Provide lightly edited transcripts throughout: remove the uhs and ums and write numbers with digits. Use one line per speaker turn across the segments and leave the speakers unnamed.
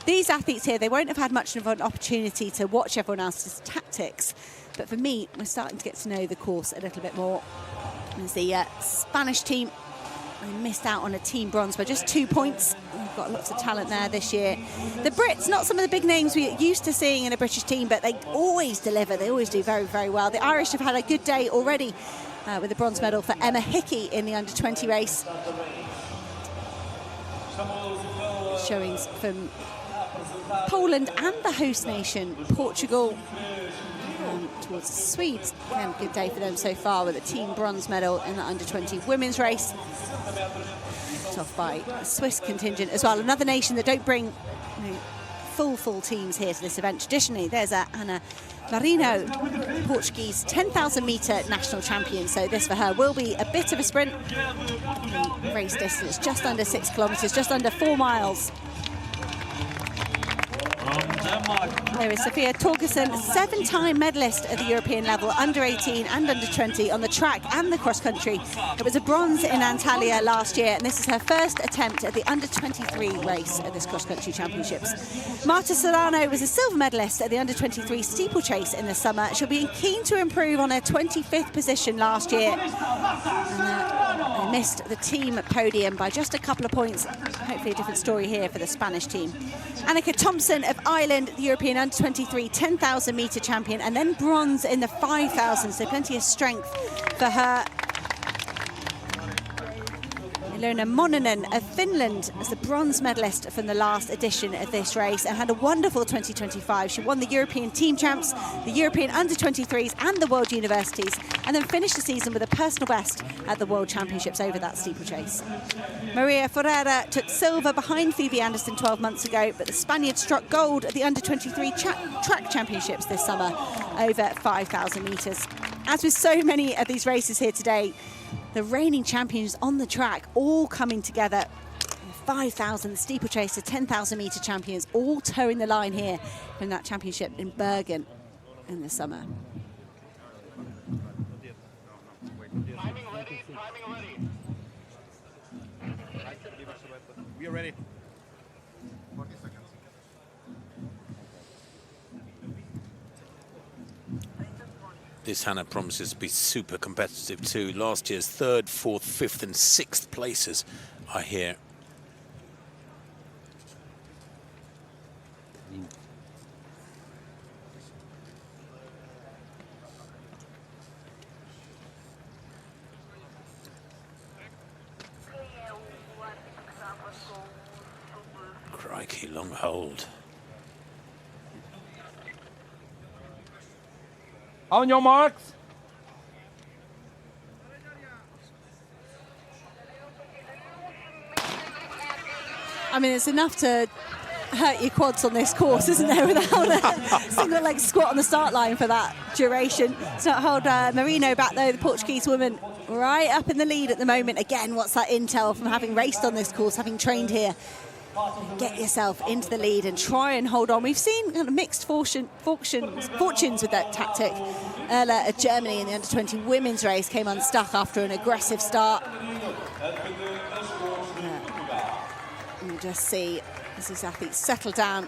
these athletes here, they won't have had much of an opportunity to watch everyone else's tactics. But for me, we're starting to get to know the course a little bit more. As the Spanish team, they missed out on a team bronze by just 2 points. They've got lots of talent there this year. The Brits, not some of the big names we're used to seeing in a British team, but they always deliver. They always do very, very well. The Irish have had a good day already with a bronze medal for Emma Hickey in the under-20 race. Showings from Poland and the host nation, Portugal. Towards the Swedes. Again, good day for them so far with a team bronze medal in the under-20 women's race. Off by the Swiss contingent as well. Another nation that don't bring full teams here to this event. Traditionally, there's Ana Marino, Portuguese 10,000 metre national champion. So this for her will be a bit of a sprint. The race distance just under 6 kilometres, just under 4 miles. There is Sofia Torgersen, 7-time medalist at the European level, under 18 and under 20 on the track and the cross country. It was a bronze in Antalya last year, and this is her first attempt at the under 23 race at this cross country championships. Marta Solano was a silver medalist at the under 23 steeplechase in the summer. She'll be keen to improve on her 25th position last year. And, they missed the team podium by just a couple of points. Hopefully a different story here for the Spanish team. Annika Thompson of Ireland, the European under-23 10,000 metre champion, and then bronze in the 5,000, so plenty of strength for her. Ilona Mononen of Finland as the bronze medalist from the last edition of this race and had a wonderful 2025. She won the European team champs, the European under-23s and the World Universities, and then finished the season with a personal best at the World Championships over that steeplechase. Maria Ferreira took silver behind Phoebe Anderson 12 months ago, but the Spaniard struck gold at the under-23 track championships this summer over 5,000 metres. As with so many of these races here today, the reigning champions on the track all coming together. 5,000, the steeplechase, the 10,000 metre champions all towing the line here in that championship in Bergen in the summer.
Timing ready. We are ready. 40 seconds.
This Hannah promises to be super competitive too. Last year's 3rd, 4th, 5th and 6th places are here. Crikey, long hold.
On your marks.
I mean, it's enough to hurt your quads on this course, isn't there, without a single leg squat on the start line for that duration. It's not hold Marino back though, the Portuguese woman right up in the lead at the moment. Again, what's that intel from having raced on this course, having trained here? Get yourself into the lead and try and hold on. We've seen kind of mixed fortunes with that tactic. Erla of Germany in the under-20 women's race came unstuck after an aggressive start. And you just see as these athletes settle down.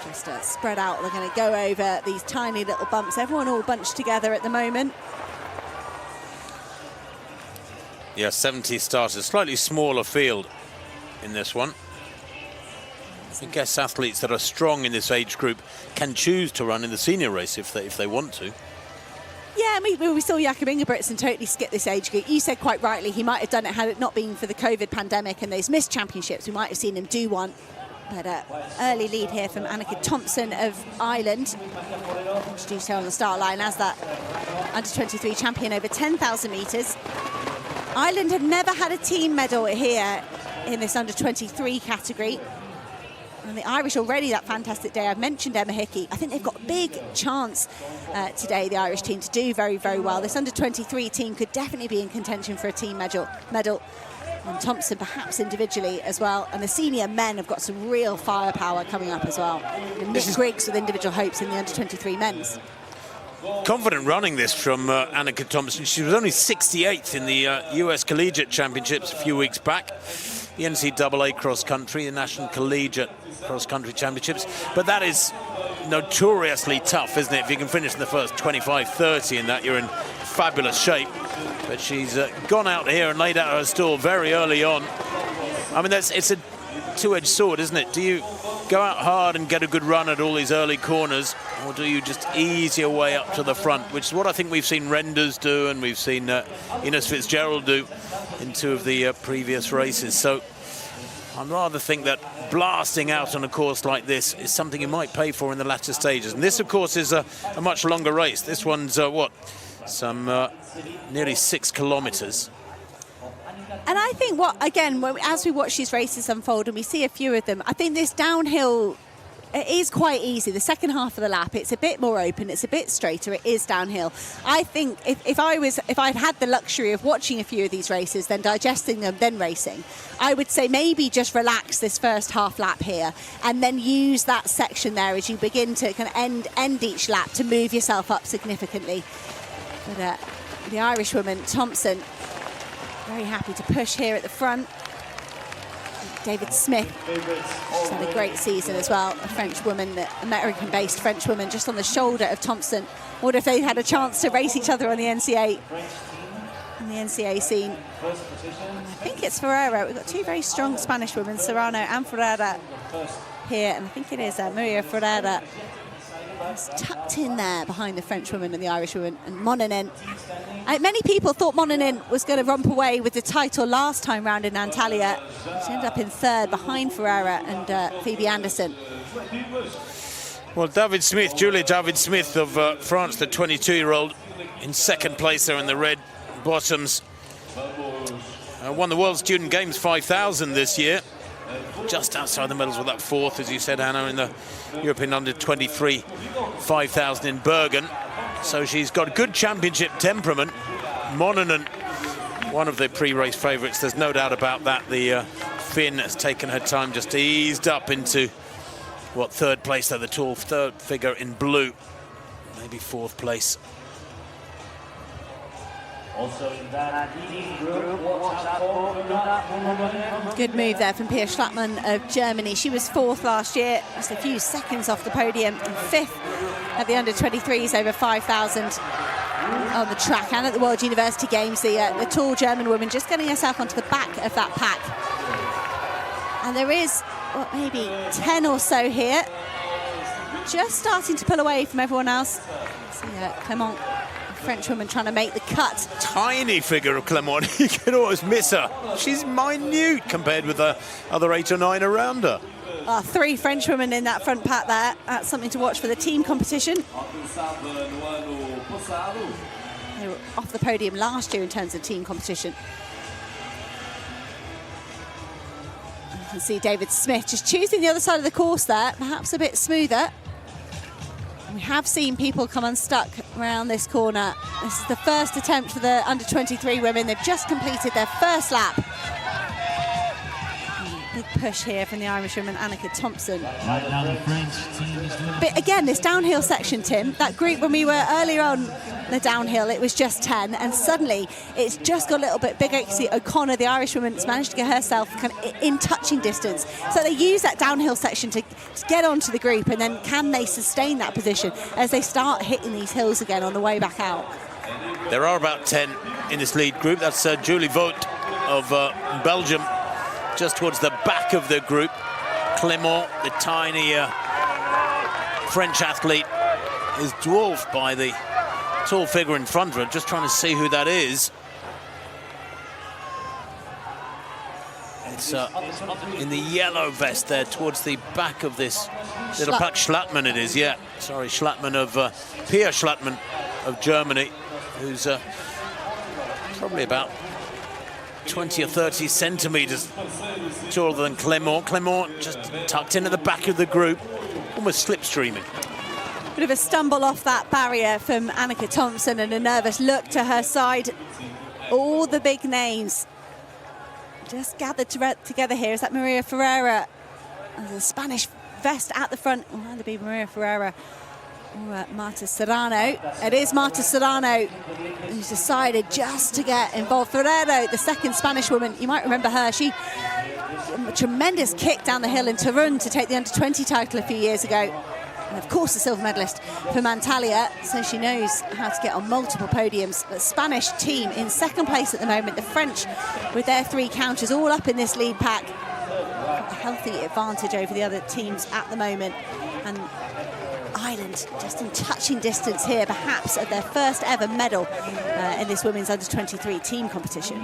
Just spread out. They're going to go over these tiny little bumps. Everyone all bunched together at the moment.
Yeah, 70 starters, slightly smaller field in this one. I guess athletes that are strong in this age group can choose to run in the senior race if they want to.
Yeah, we saw Jakob Ingebrigtsen totally skip this age group. You said quite rightly he might have done it had it not been for the COVID pandemic and those missed championships. We might have seen him do one. But early lead here from Annika Thompson of Ireland. Introduced her on the start line as that under-23 champion over 10,000 metres. Ireland have never had a team medal here in this under-23 category. And the Irish already that fantastic day. I've mentioned Emma Hickey. I think they've got a big chance today, the Irish team, to do very, very well. This under-23 team could definitely be in contention for a team medal. And Thompson perhaps individually as well. And the senior men have got some real firepower coming up as well. And Nick Griggs with individual hopes in the under-23 men's.
Confident running this from Annika Thompson. She was only 68th in the US Collegiate Championships a few weeks back. the NCAA cross country, the National Collegiate Cross Country Championships. But that is notoriously tough, isn't it? If you can finish in the first 25-30 in that, you're in fabulous shape. But she's gone out here and laid out her stall very early on. I mean, it's a two-edged sword, isn't it? Do you go out hard and get a good run at all these early corners, or do you just ease your way up to the front, which is what I think we've seen Renders do and we've seen Ines Fitzgerald do in two of the previous races. So I'd rather think that blasting out on a course like this is something you might pay for in the latter stages. And this, of course, is a much longer race. This one's, some nearly 6 kilometres.
And I think as we watch these races unfold and we see a few of them, I think this downhill, it is quite easy. The second half of the lap, it's a bit more open, it's a bit straighter, it is downhill. I think if I'd had the luxury of watching a few of these races, then digesting them, then racing, I would say maybe just relax this first half lap here and then use that section there as you begin to kind of end each lap to move yourself up significantly. But the Irishwoman, Thompson, very happy to push here at the front. David Smith, she's had a great season as well. A French woman, the American-based French woman, just on the shoulder of Thompson. Wonder if they had a chance to race each other on the NCAA scene. And I think it's Ferreira. We've got two very strong Spanish women, Serrano and Ferreira here, and I think it is Maria Ferreira. It's tucked in there behind the French woman and the Irish woman, and Monanen. Many people thought Monanen was going to romp away with the title last time round in Antalya. She ended up in third behind Ferreira and Phoebe Anderson.
Well, Julia David Smith of France, the 22-year-old, in second place there in the red bottoms. Won the World Student Games 5000 this year. Just outside the medals with that fourth, as you said, Anna, in the European Under-23 5000 in Bergen. So she's got good championship temperament. Monanen, one of the pre-race favourites, there's no doubt about that. The Finn has taken her time, just eased up into, third place there, the tall third figure in blue. Maybe fourth place.
Also in that leading group, watch out for
Good move there from Pia Schlattmann of Germany. She was fourth last year, just a few seconds off the podium, and fifth at the under-23s over 5,000 on the track and at the World University Games. The tall German woman just getting herself onto the back of that pack. And there is, maybe 10 or so here, just starting to pull away from everyone else. See Clement, French woman, trying to make the cut.
Tiny figure of Clement. You can always miss her. She's minute compared with the other 8 or 9 around her.
3 French women in that front pack there. That's something to watch for the team competition. They were off the podium last year in terms of team competition. You can see David Smith just choosing the other side of the course there, perhaps a bit smoother. We have seen people come unstuck around this corner. This is the first attempt for the under-23 women. They've just completed their first lap. Big push here from the Irish woman, Annika Thompson.
Right now the French team is doing...
But again, this downhill section, Tim, that group when we were earlier on the downhill, it was just 10, and suddenly it's just got a little bit bigger. You see O'Connor, the Irish woman, has managed to get herself kind of in touching distance. So they use that downhill section to get onto the group, and then can they sustain that position as they start hitting these hills again on the way back out?
There are about 10 in this lead group. That's Julie Vogt of Belgium, just towards the back of the group. Clement, the tiny French athlete, is dwarfed by the tall figure in front of her. Just trying to see who that is. It's in the yellow vest there towards the back of this little pack. Schlattmann it is, yeah. Sorry, Schlattmann of Pia Schlattmann of Germany, who's probably about 20 or 30 centimetres taller than Clement. Clement just tucked in at the back of the group, almost slipstreaming.
Bit of a stumble off that barrier from Annika Thompson and a nervous look to her side. All the big names just gathered together here. Is that Maria Ferreira? There's a Spanish vest at the front. Will either be Maria Ferreira or Marta Serrano. It is Marta Serrano who's decided just to get involved. Ferreira, the second Spanish woman, you might remember her. She a tremendous kick down the hill in Torun to take the under-20 title a few years ago. And of course, a silver medalist for Mantalia, so she knows how to get on multiple podiums. The Spanish team in second place at the moment. The French, with their 3 counters, all up in this lead pack. Got a healthy advantage over the other teams at the moment. And Ireland just in touching distance here, perhaps at their first ever medal in this women's under-23 team competition.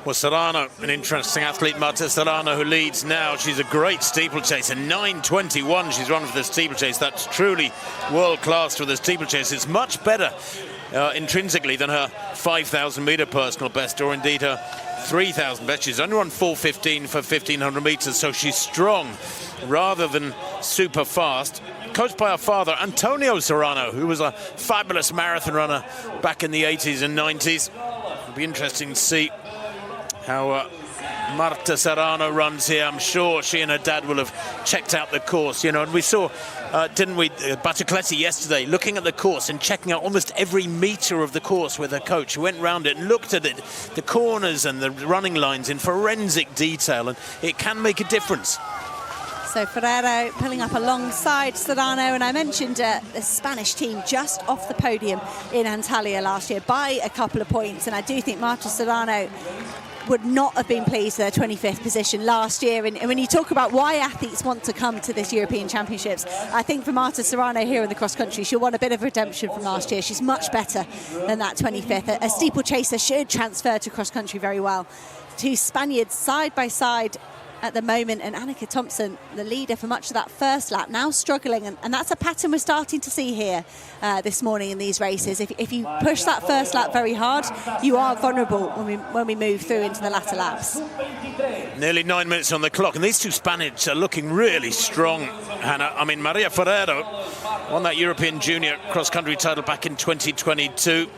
Well, Serrano, an interesting athlete, Marta Serrano, who leads now. She's a great steeplechaser, 9:21 she's run for the steeplechase. That's truly world-class for the steeplechase. It's much better intrinsically than her 5,000-metre personal best, or indeed her 3,000 best. She's only run 4:15 for 1,500 metres, so she's strong rather than super fast. Coached by her father, Antonio Serrano, who was a fabulous marathon runner back in the 80s and 90s. It'll be interesting to see how Marta Serrano runs here. I'm sure she and her dad will have checked out the course, you know, and we saw, didn't we, Batacleti yesterday, looking at the course and checking out almost every metre of the course with her coach, who went round it and looked at it, the corners and the running lines in forensic detail, and it can make a difference.
So Ferrero pulling up alongside Serrano, and I mentioned the Spanish team just off the podium in Antalya last year by a couple of points, and I do think Marta Serrano would not have been pleased with their 25th position last year. And when you talk about why athletes want to come to this European Championships, I think for Marta Serrano here in the cross country, she'll want a bit of redemption from last year. She's much better than that 25th. A steeplechaser should transfer to cross country very well. 2 Spaniards side by side at the moment, and Annika Thompson, the leader for much of that first lap, now struggling, and that's a pattern we're starting to see here this morning in these races. If you push that first lap very hard, you are vulnerable when we move through into the latter laps.
Nearly 9 minutes on the clock, and these 2 Spaniards are looking really strong, Hannah. I mean, Maria Ferrero won that European Junior cross-country title back in 2022.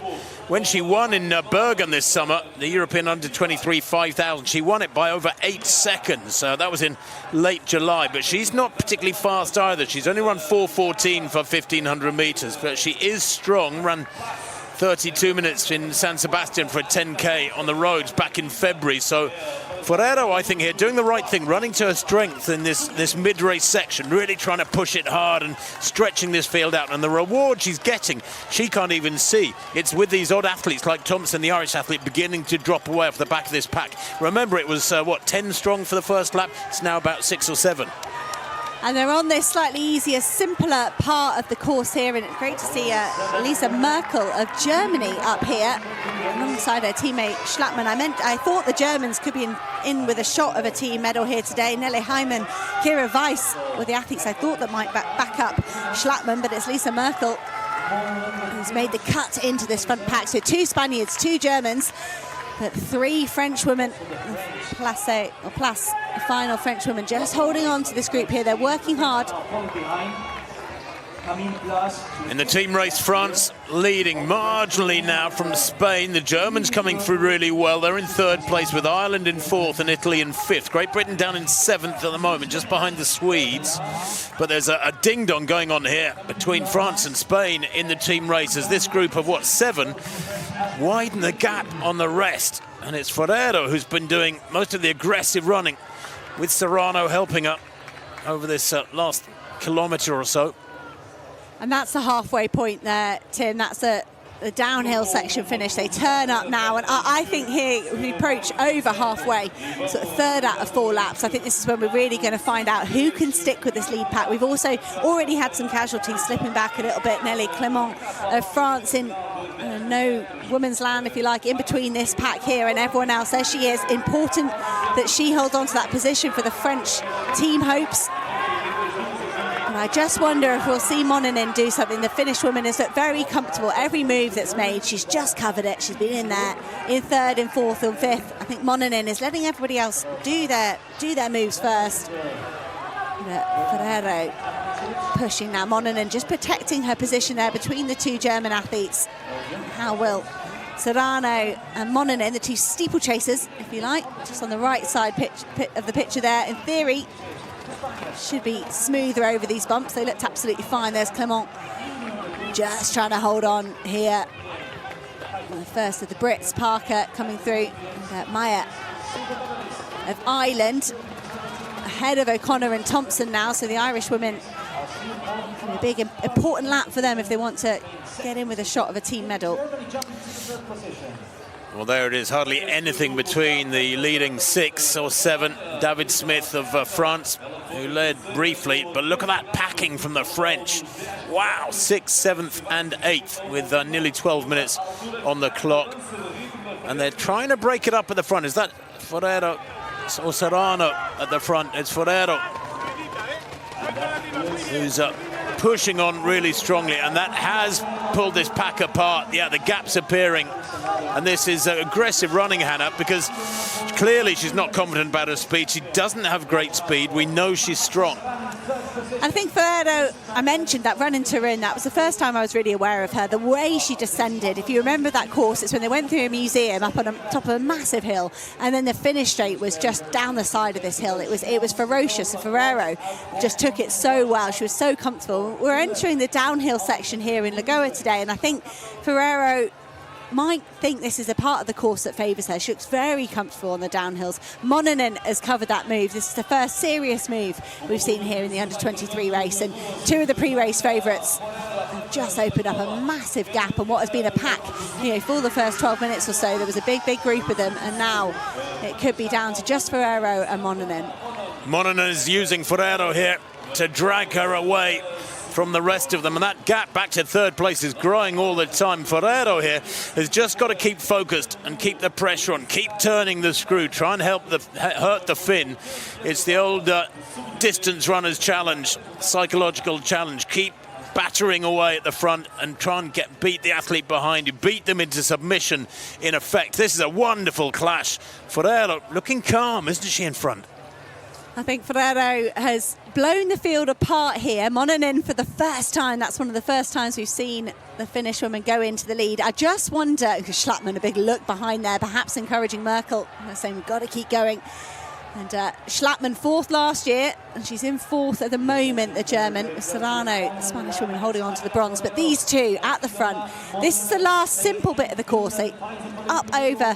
When she won in Bergen this summer, the European Under-23 5,000, she won it by over 8 seconds. That was in late July, but she's not particularly fast either. She's only run 4:14 for 1,500 metres, but she is strong. Ran 32 minutes in San Sebastian for a 10K on the roads back in February. So Ferrero, I think, here doing the right thing, running to her strength in this mid-race section, really trying to push it hard and stretching this field out. And the reward she's getting, she can't even see. It's with these odd athletes like Thompson, the Irish athlete, beginning to drop away off the back of this pack. Remember, it was, 10 strong for the first lap? It's now about 6 or 7.
And they're on this slightly easier, simpler part of the course here, and it's great to see Lisa Merkel of Germany up here alongside her teammate Schlappmann. I thought the Germans could be in with a shot of a team medal here today. Nelly Hyman, Kira Weiss were the athletes I thought that might back up Schlappmann, but it's Lisa Merkel who's made the cut into this front pack. So 2 Spaniards, 2 Germans, but 3 French women. Place, the final French women, just holding on to this group here. They're working hard.
In the team race, France leading marginally now from Spain. The Germans coming through really well. They're in 3rd place with Ireland in 4th and Italy in 5th. Great Britain down in 7th at the moment, just behind the Swedes. But there's a ding-dong going on here between France and Spain in the team race, as this group of, 7 widen the gap on the rest. And it's Ferrero who's been doing most of the aggressive running, with Serrano helping her over this last kilometre or so.
And that's the halfway point there, Tim. That's the downhill section finish. They turn up now, and I think here we approach over halfway, sort of 3rd out of 4 laps. I think this is when we're really going to find out who can stick with this lead pack. We've also already had some casualties slipping back a little bit. Nelly Clément of France in no women's land, if you like, in between this pack here and everyone else. There she is. Important that she holds on to that position for the French team hopes. And I just wonder if we'll see Mononen do something. The Finnish woman is very comfortable. Every move that's made, she's just covered it. She's been in there in 3rd, in 4th, and 5th. I think Mononen is letting everybody else do their moves first. Ferrero pushing now. Mononen just protecting her position there between the 2 German athletes. How will Serrano and Mononen, the 2 steeplechasers, if you like, just on the right side of the picture there. In theory, should be smoother over these bumps. They looked absolutely fine. There's Clément just trying to hold on here. And the first of the Brits, Parker, coming through. And Maya of Ireland, ahead of O'Connor and Thompson now. So the Irish women, a big important lap for them if they want to get in with a shot of a team medal.
Well, there it is, hardly anything between the leading 6 or 7. David Smith of France, who led briefly, but look at that packing from the French. Wow, 6th, 7th and 8th with nearly 12 minutes on the clock. And they're trying to break it up at the front. Is that Ferrero or Serrano at the front? It's Ferrero who's pushing on really strongly, and that has pulled this pack apart. Yeah, the gap's appearing, and this is aggressive running, Hannah, because clearly she's not confident about her speed. She doesn't have great speed. We know she's strong.
I think Ferrero, I mentioned that run in Turin, that was the first time I was really aware of her. The way she descended, if you remember that course, it's when they went through a museum up on top of a massive hill, and then the finish straight was just down the side of this hill. It was ferocious, and Ferrero just took it so well. She was so comfortable. We're entering the downhill section here in Lagoa today, and I think Ferrero might think this is a part of the course that favours her. She looks very comfortable on the downhills. Mononen has covered that move. This is the first serious move we've seen here in the under-23 race, and 2 of the pre-race favourites have just opened up a massive gap on what has been a pack. You know, for the first 12 minutes or so, there was a big group of them, and now it could be down to just Ferrero and Mononen.
Mononen is using Ferrero here to drag her away from the rest of them, and that gap back to 3rd place is growing all the time. Ferrero here has just got to keep focused and keep the pressure on, keep turning the screw, try and hurt the fin. It's the old distance runners challenge, psychological challenge. Keep battering away at the front and try and beat the athlete behind you, beat them into submission in effect. This is a wonderful clash. Ferrero looking calm, isn't she, in front?
I think Ferrero has blown the field apart here. Mononen for the first time. That's one of the first times we've seen the Finnish woman go into the lead. I just wonder, because Schlattmann, a big look behind there, perhaps encouraging Merkel, saying we've got to keep going. And Schlattmann 4th last year, and she's in 4th at the moment, the German. Serrano, the Spanish woman, holding on to the bronze. But these 2 at the front. This is the last simple bit of the course. They up over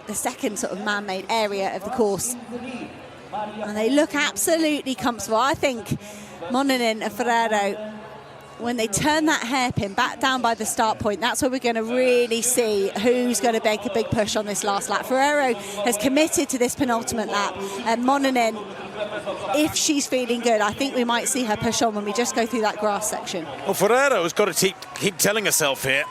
the second sort of man-made area of the course. And they look absolutely comfortable. I think Mononen and Ferrero, when they turn that hairpin back down by the start point, that's where we're going to really see who's going to make a big push on this last lap. Ferrero has committed to this penultimate lap, and Mononen, if she's feeling good, I think we might see her push on when we just go through that grass section.
Well, Ferrero has got to keep telling herself here,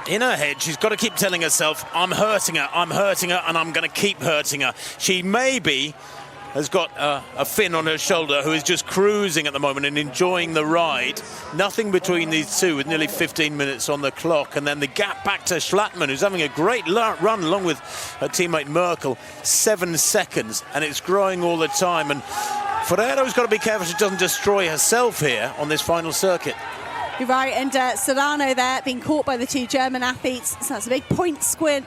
in her head, she's got to keep telling herself, I'm hurting her, and I'm going to keep hurting her. She maybe has got a Finn on her shoulder who is just cruising at the moment and enjoying the ride. Nothing between these 2 with nearly 15 minutes on the clock. And then the gap back to Schlattmann, who's having a great run along with her teammate Merkel, 7 seconds, and it's growing all the time. And Ferrero's got to be careful she doesn't destroy herself here on this final circuit.
You're right, and Serrano there being caught by the 2 German athletes. So that's a big point swing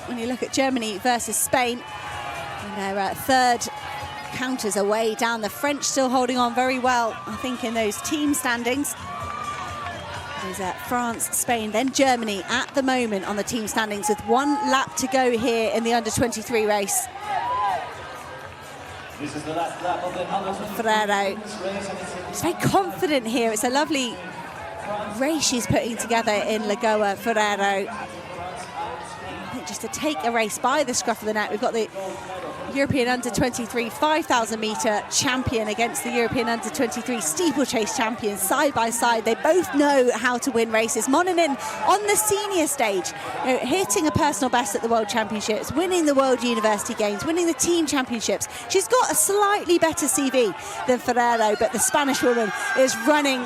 when you look at Germany versus Spain. And their 3rd counters away down. The French still holding on very well, I think, in those team standings. There's France, Spain, then Germany at the moment on the team standings with 1 lap to go here in the under-23 race.
This is the last lap of the
Ferrero, she's very confident here. It's a lovely race she's putting together in Lagoa, Ferrero. I think just to take a race by the scruff of the neck. We've got the European under-23 5,000 metre champion against the European under-23 steeplechase champion side by side. They both know how to win races. Mononen on the senior stage, hitting a personal best at the World Championships, winning the World University Games, winning the team championships. She's got a slightly better CV than Ferrero, but the Spanish woman is running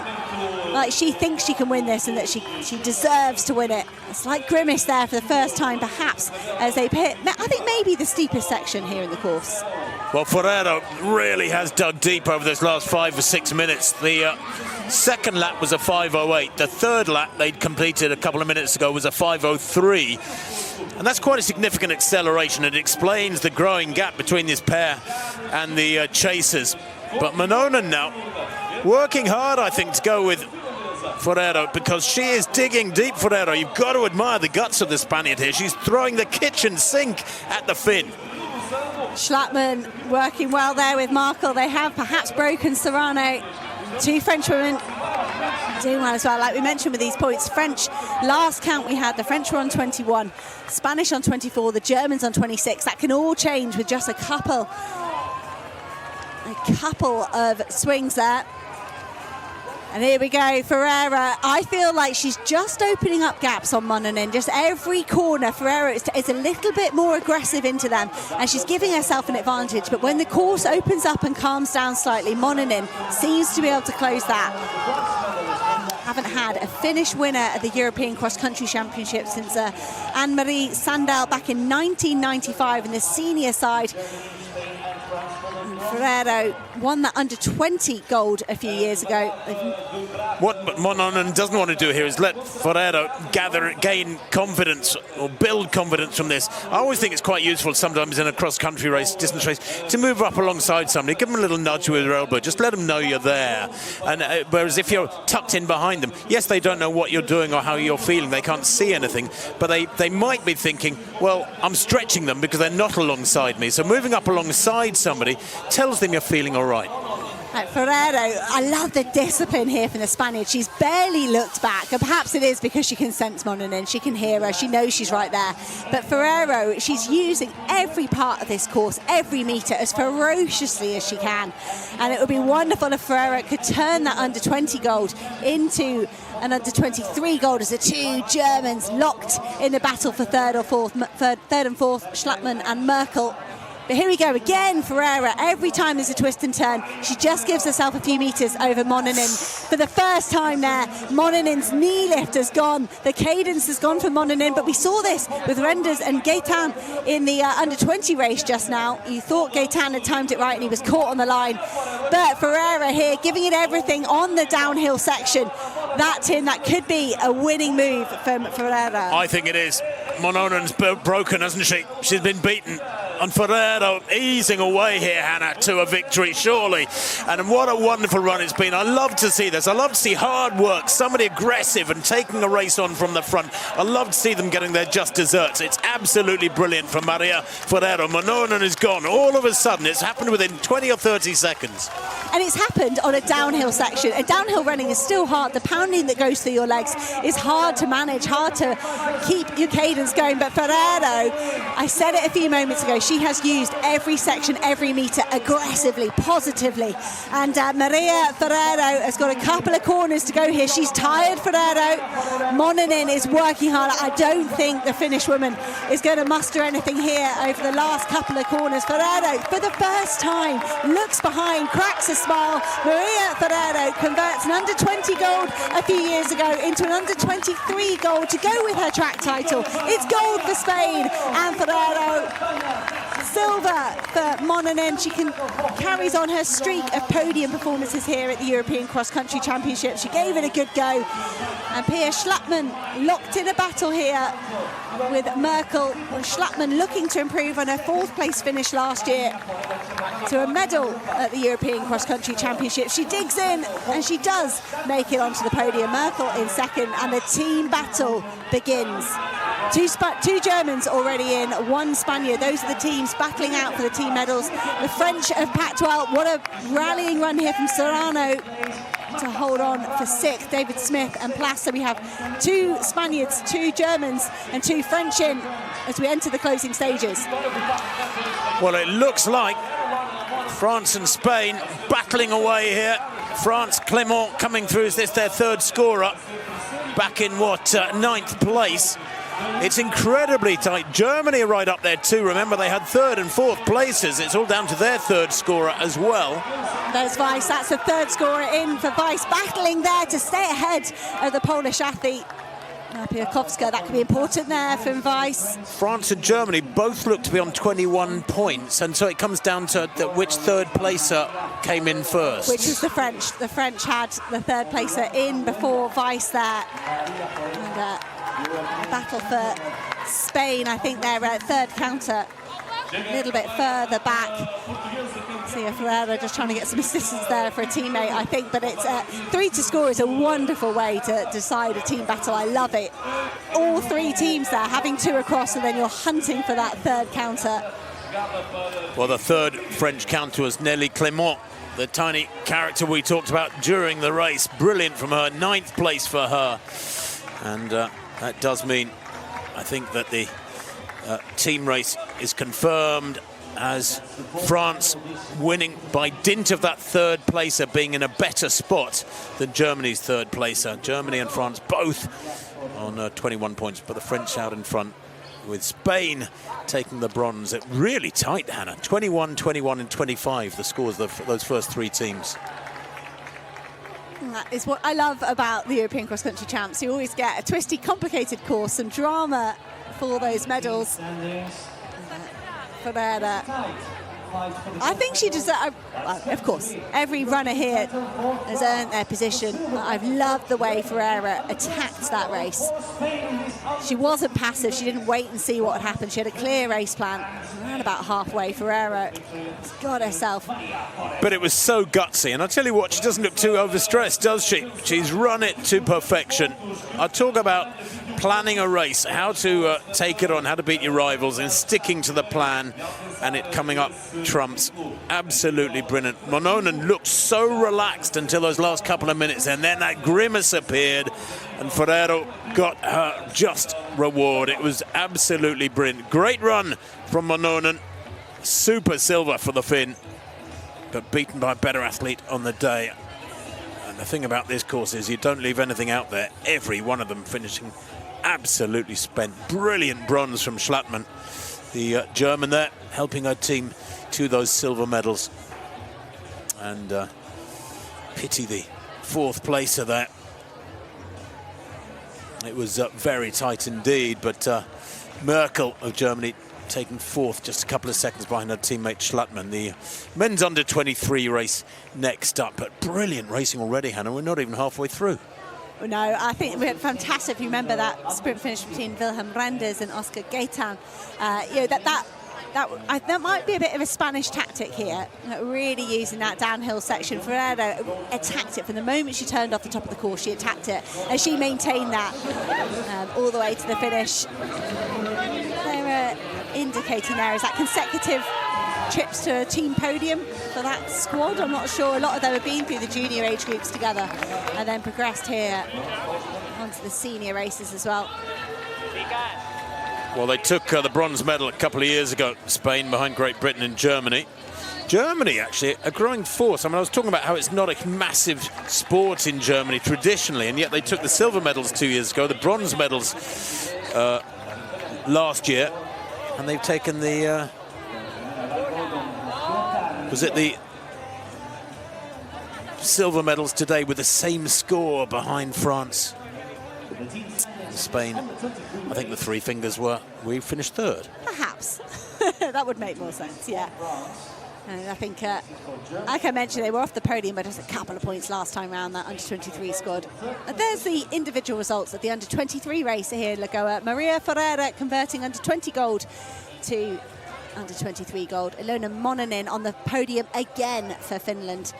like she thinks she can win this and that she deserves to win it. It's like grimace there for the first time, perhaps, as they hit, I think, maybe the steepest section here in the course.
Well, Ferrero really has dug deep over this last 5 or 6 minutes. The second lap was a 5:08. The 3rd lap they'd completed a couple of minutes ago was a 5:03. And that's quite a significant acceleration. It explains the growing gap between this pair and the chasers. But Mononen now working hard, I think, to go with Ferrero, because she is digging deep. Ferrero, you've got to admire the guts of the Spaniard here. She's throwing the kitchen sink at the fin.
Schlappmann working well there with Markel. They have perhaps broken Serrano. Two French women doing well as well. Like we mentioned with these points, French, last count we had, the French were on 21, Spanish on 24, the Germans on 26. That can all change with just a couple of swings there. And here we go, Ferreira. I feel like she's just opening up gaps on Mononen. Just every corner, Ferreira is a little bit more aggressive into them, and she's giving herself an advantage. But when the course opens up and calms down slightly, Mononen seems to be able to close that. Haven't had a Finnish winner at the European Cross Country Championship since Anne-Marie Sandel back in 1995 in the senior side. Ferrero won that under-20 gold a few years ago.
What Mononen doesn't want to do here is let Ferrero gain confidence or build confidence from this. I always think it's quite useful sometimes in a cross-country race, distance race, to move up alongside somebody, give them a little nudge with your elbow, just let them know you're there. And whereas if you're tucked in behind them, yes, they don't know what you're doing or how you're feeling, they can't see anything, but they might be thinking, well, I'm stretching them because they're not alongside me. So moving up alongside somebody tells them you're feeling all right.
Ferrero, I love the discipline here from the Spaniard. She's barely looked back, and perhaps it is because she can sense Mononen, she can hear her, she knows she's right there. But Ferrero, she's using every part of this course, every metre, as ferociously as she can. And it would be wonderful if Ferrero could turn that under-20 gold into an under-23 gold as the two Germans locked in the battle for third and fourth, Schlappmann and Merkel. But here we go again, Ferreira. Every time there's a twist and turn, she just gives herself a few metres over Mononen. For the first time there, Mononen's knee lift has gone. The cadence has gone for Mononen, but we saw this with Renders and Gaetan in the under-20 race just now. You thought Gaetan had timed it right and he was caught on the line. But Ferreira here, giving it everything on the downhill section. That, Tim, that could be a winning move from Ferreira.
I think it is. Mononen's broken, hasn't she? She's been beaten. And Ferrero easing away here, Hannah, to a victory, surely. And what a wonderful run it's been. I love to see this. I love to see hard work, somebody aggressive and taking a race on from the front. I love to see them getting their just desserts. It's absolutely brilliant from Maria Ferrero. Mononen is gone. All of a sudden, it's happened within 20 or 30 seconds.
And it's happened on a downhill section. And downhill running is still hard. The pounding that goes through your legs is hard to manage, hard to keep your cadence going. But Ferrero, I said it a few moments ago, she has used every section, every metre aggressively, positively. And Maria Ferrero has got a couple of corners to go here. She's tired, Ferrero. Mononen is working hard. I don't think the Finnish woman is going to muster anything here over the last couple of corners. Ferrero, for the first time, looks behind, cracks a smile. Maria Ferrero converts an under-20 gold a few years ago into an under-23 gold to go with her track title. It's gold for Spain, and Ferrero, silver for Mononen. She carries on her streak of podium performances here at the European Cross Country Championship. She gave it a good go. And Pia Schlappmann locked in a battle here with Merkel. Schlappmann looking to improve on her fourth place finish last year to a medal at the European Cross Country Championship. She digs in and she does make it onto the podium. Merkel in second, and the team battle begins. Two Germans already in, one Spaniard. Those are the teams battling out for the team medals. The French of Pactuel, what a rallying run here from Serrano to hold on for sixth. David Smith and Plas. So we have two Spaniards, two Germans and two French in as we enter the closing stages.
Well, it looks like France and Spain battling away here. France, Clément coming through. Is this their third scorer? Back in ninth place. It's incredibly tight. Germany are right up there too. Remember, they had third and fourth places. It's all down to their third scorer as well.
There's Weiss. That's the third scorer in for Weiss, battling there to stay ahead of the Polish athlete. Piakowska, that could be important there from Weiss.
France and Germany both look to be on 21 points, and so it comes down to which third placer came in first.
Which was the French. The French had the third placer in before Weiss there. And a battle for Spain. I think they're at third counter, a little bit further back. See if Ferreira just trying to get some assistance there for a teammate, I think. But it's 3 to score is a wonderful way to decide a team battle. I love it. All three teams there having two across, and then you're hunting for that third counter.
Well, the third French counter was Nelly Clément, the tiny character we talked about during the race. Brilliant from her, 9th place for her. And that does mean, I think, that the team race is confirmed as France winning by dint of that third placer being in a better spot than Germany's third placer. Germany and France both on 21 points, but the French out in front, with Spain taking the bronze. It really tight, Hannah. 21, 21 and 25, the scores of those first 3 teams.
That is what I love about the European cross-country champs. You always get a twisty, complicated course and drama for those medals. Ferreira, I think she deserves, of course, every runner here has earned their position. I've loved the way Ferreira attacked that race. She wasn't passive, she didn't wait and see what had happened. She had a clear race plan. Around about halfway, Ferreira got herself.
But it was so gutsy, and I'll tell you what, she doesn't look too overstressed, does she? She's run it to perfection. I talk about planning a race, how to take it on, how to beat your rivals, and sticking to the plan, and it coming up trumps. Absolutely brilliant. Mononen looked so relaxed until those last couple of minutes, and then that grimace appeared, and Ferrero got her just reward. It was absolutely brilliant. Great run from Mononen. Super silver for the Finn, but beaten by a better athlete on the day. And the thing about this course is you don't leave anything out there. Every one of them finishing absolutely spent. Brilliant bronze from Schlattmann, the German there, helping her team to those silver medals. And pity the 4th placer there. It was very tight indeed, but Merkel of Germany taking 4th, just a couple of seconds behind her teammate Schlattmann. The men's under-23 race next up, but brilliant racing already, Hannah. We're not even halfway through.
No, I think we had fantastic. You remember that sprint finish between Wilhelm Renders and Oscar Gaetan. You know, that might be a bit of a Spanish tactic here, really using that downhill section. Ferreira attacked it from the moment she turned off the top of the course. She attacked it, and she maintained that all the way to the finish. They're indicating there is that consecutive trips to a team podium for that squad. I'm not sure. A lot of them have been through the junior age groups together and then progressed here onto the senior races as well.
Well, they took the bronze medal a couple of years ago, Spain behind Great Britain and Germany. Germany, actually, a growing force. I mean, I was talking about how it's not a massive sport in Germany traditionally, and yet they took the silver medals 2 years ago, the bronze medals last year, and they've taken the... was it the silver medals today with the same score behind France? Spain, I think the 3 fingers were, we finished 3rd.
Perhaps. That would make more sense, yeah. And I think, like I mentioned, they were off the podium, but just a couple of points last time round, that under-23 squad. And there's the individual results of the under-23 race here in Lagoa. Maria Ferreira converting under-20 gold to under-23 gold. Ilona Mononen on the podium again for Finland.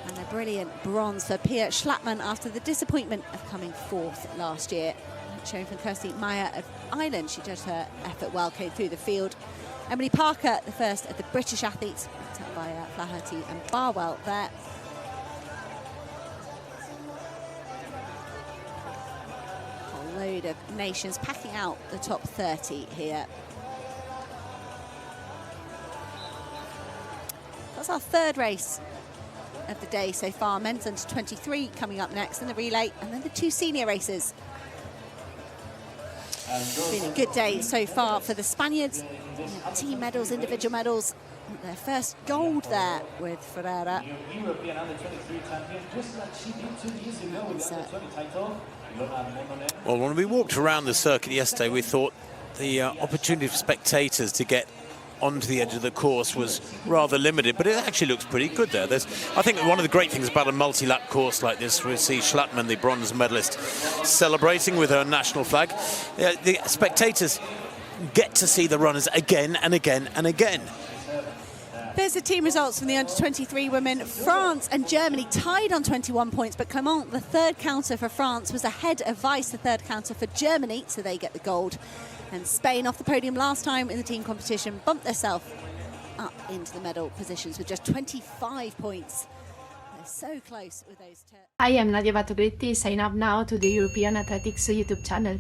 And a brilliant bronze for Pia Schlattmann after the disappointment of coming 4th last year. Shown from Kirsty Meyer of Ireland. She judged her effort well, came through the field. Emily Parker, the first of the British athletes, backed up by Flaherty and Barwell there. A whole load of nations packing out the top 30 here. That's our 3rd race of the day so far. Men's under 23 coming up next in the relay, and then the 2 senior races. It's been a good day so far for the Spaniards. Team medals, individual medals. Their first gold there with Ferreira.
Well, when we walked around the circuit yesterday, we thought the opportunity for spectators to get onto the edge of the course was rather limited, but it actually looks pretty good there. I think one of the great things about a multi-lap course like this, we see Schlattmann, the bronze medalist, celebrating with her national flag. The spectators get to see the runners again and again and again.
There's the team results from the under-23 women. France and Germany tied on 21 points, but Clément, the 3rd counter for France, was ahead of Weiss, the 3rd counter for Germany, so they get the gold. And Spain, off the podium last time in the team competition, bumped themselves up into the medal positions with just 25 points. They're so close with those.
I am Nadia Batogritti. Sign up now to the European Athletics YouTube channel.